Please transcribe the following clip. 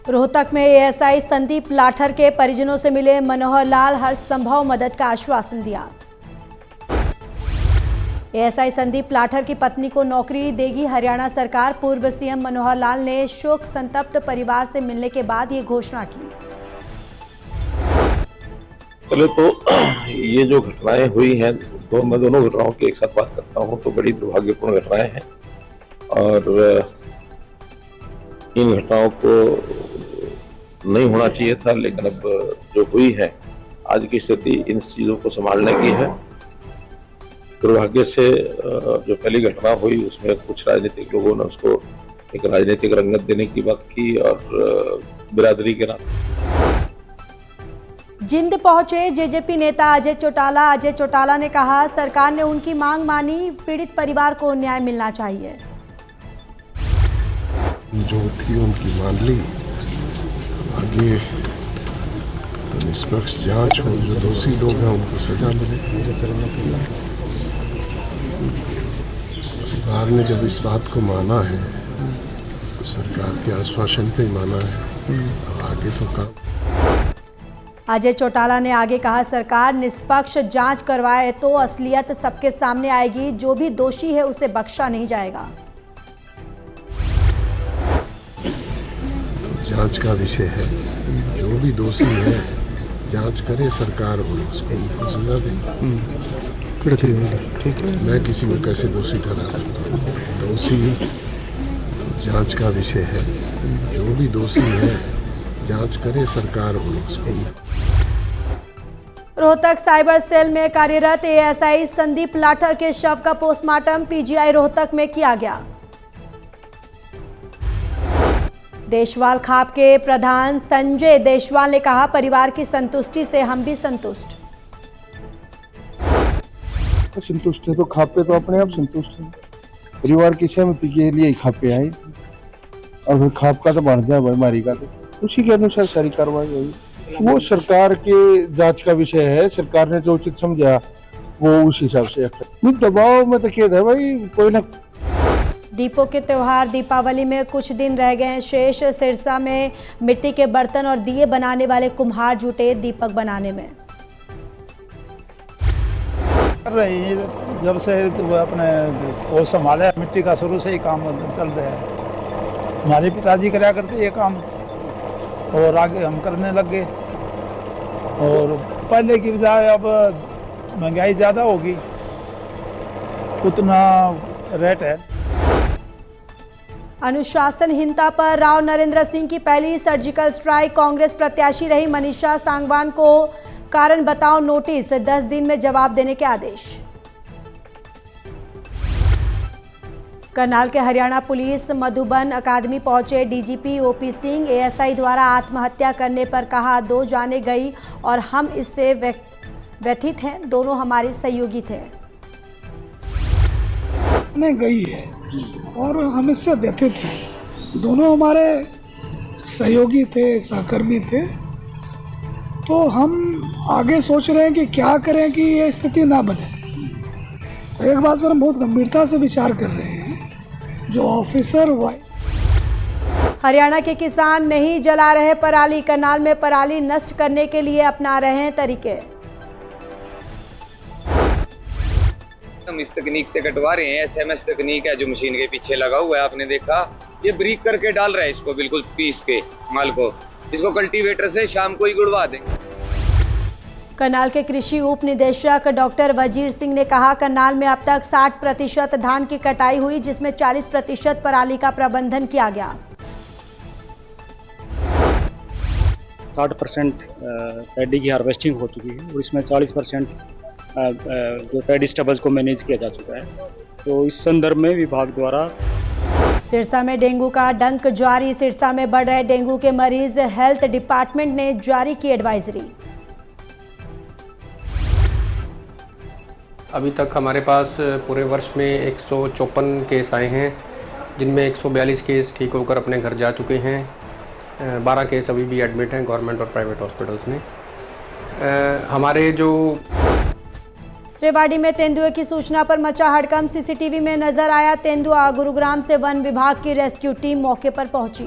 रोहतक में एएसआई संदीप लाठर के परिजनों से मिले मनोहर लाल हर संभव मदद का आश्वासन दिया। एएसआई संदीप लाठर की पत्नी को नौकरी देगी हरियाणा सरकार। पूर्व सीएम मनोहर लाल ने शोक संतप्त परिवार से मिलने के बाद ये घोषणा की। पहले तो ये जो घटनाएं हुई हैं मैं दोनों घटनाओं की एक साथ बात करता हूं तो बड़ी दुर्भाग्यपूर्ण घटनाएं हैं और इन घटनाओं को नहीं होना चाहिए था, लेकिन अब जो हुई है आज की स्थिति इन चीज़ों को संभालने की है। दुर्भाग्य से जो पहली घटना हुई उसमें कुछ राजनीतिक लोगों ने उसको एक राजनीतिक रंगत देने की बात की और बिरादरी के नाम। जिंद पहुंचे जेजेपी नेता अजय चौटाला। अजय चौटाला ने कहा सरकार ने उनकी मांग मानी, पीड़ित परिवार को न्याय मिलना चाहिए। जो थी उनकी मान ली, आगे तो निष्पक्ष जांच हो, जो दोषी लोग हैं उनको सजा मिले। परिवार ने जब इस बात को माना है तो सरकार के आश्वासन पे ही माना है, अब आगे तो काम। अजय चौटाला ने आगे कहा सरकार निष्पक्ष जांच करवाए तो असलियत सबके सामने आएगी, जो भी दोषी है उसे बख्शा नहीं जाएगा। तो जांच का विषय है, जो भी दोषी है जांच करे सरकार और उसको सजा दे। ठीक है, मैं किसी को कैसे दोषी ठहरा सकता हूँ? दोषी तो जांच का विषय है, जो भी दोषी है जांच करे सरकार और उसको। रोहतक साइबर सेल में कार्यरत एएसआई संदीप लाठर के शव का पोस्टमार्टम पीजीआई रोहतक में किया गया। देशवाल खाप के प्रधान संजय देशवाल ने कहा परिवार की संतुष्टि से हम भी संतुष्ट है। तो खापे तो अपने आप संतुष्ट है, परिवार की सहमति के लिए खापे आए और फिर खाप का तो बढ़ जाए बीमारी का, तो उसी के अनुसार सारी कार्रवाई हुई। वो सरकार के जांच का विषय है, सरकार ने जो उचित समझा वो उस हिसाब से। दबाव में तो खेद है भाई, कोई ना। दीपों के त्योहार दीपावली में कुछ दिन रह गए हैं शेष। सिरसा में मिट्टी के बर्तन और दिए बनाने वाले कुम्हार जुटे दीपक बनाने में। कर रही है, जब से अपने वो संभाले मिट्टी का शुरू से ही काम चल रहा है। हमारे पिताजी कराया करते ये काम और आगे हम करने लग गए, और पहले की बजाय अब महंगाई ज़्यादा होगी, उतना रेट है। अनुशासनहीनता पर राव नरेंद्र सिंह की पहली सर्जिकल स्ट्राइक। कांग्रेस प्रत्याशी रही मनीषा सांगवान को कारण बताओ नोटिस, 10 दिन में जवाब देने के आदेश। करनाल के हरियाणा पुलिस मधुबन अकादमी पहुंचे डीजीपी ओपी सिंह। एएसआई द्वारा आत्महत्या करने पर कहा 2 जाने गई और हम इससे व्यथित हैं, दोनों हमारे सहयोगी थे। गई है और हम इससे व्यथित हैं, दोनों हमारे सहयोगी थे, सहकर्मी थे। तो हम आगे सोच रहे हैं कि क्या करें कि ये स्थिति ना बने। तो एक बात पर हम बहुत गंभीरता से विचार कर रहे हैं, जो ऑफिसर हरियाणा के किसान नहीं जला रहे पराली। करनाल में पराली नष्ट करने के लिए अपना रहे हैं तरीके। हम इस तकनीक से कटवा रहे हैं, एसएमएस तकनीक है जो मशीन के पीछे लगा हुआ है, आपने देखा ये ब्रीक करके डाल रहा है इसको, बिल्कुल पीस के माल को, इसको कल्टीवेटर से शाम को ही गुड़वा देंगे। करनाल के कृषि उप निदेशक डॉक्टर वजीर सिंह ने कहा करनाल में अब तक 60% धान की कटाई हुई, जिसमें 40% पराली का प्रबंधन किया गया। 60% पैडी की हार्वेस्टिंग हो चुकी है और इसमें 40% जो पैडी स्टबल्स को मैनेज किया जा चुका है। तो इस संदर्भ में विभाग द्वारा सिरसा में डेंगू का डंक जारी। सिरसा में बढ़ रहे डेंगू के मरीज, हेल्थ डिपार्टमेंट ने जारी की एडवाइजरी। अभी तक हमारे पास पूरे वर्ष में 154 केस आए हैं, जिनमें 142 केस ठीक होकर अपने घर जा चुके हैं। 12 केस अभी भी एडमिट हैं गवर्नमेंट और प्राइवेट हॉस्पिटल्स में। हमारे जो रेवाड़ी में तेंदुए की सूचना पर मचा हड़कंप। सीसीटीवी में नजर आया तेंदुआ। गुरुग्राम से वन विभाग की रेस्क्यू टीम मौके पर पहुंची।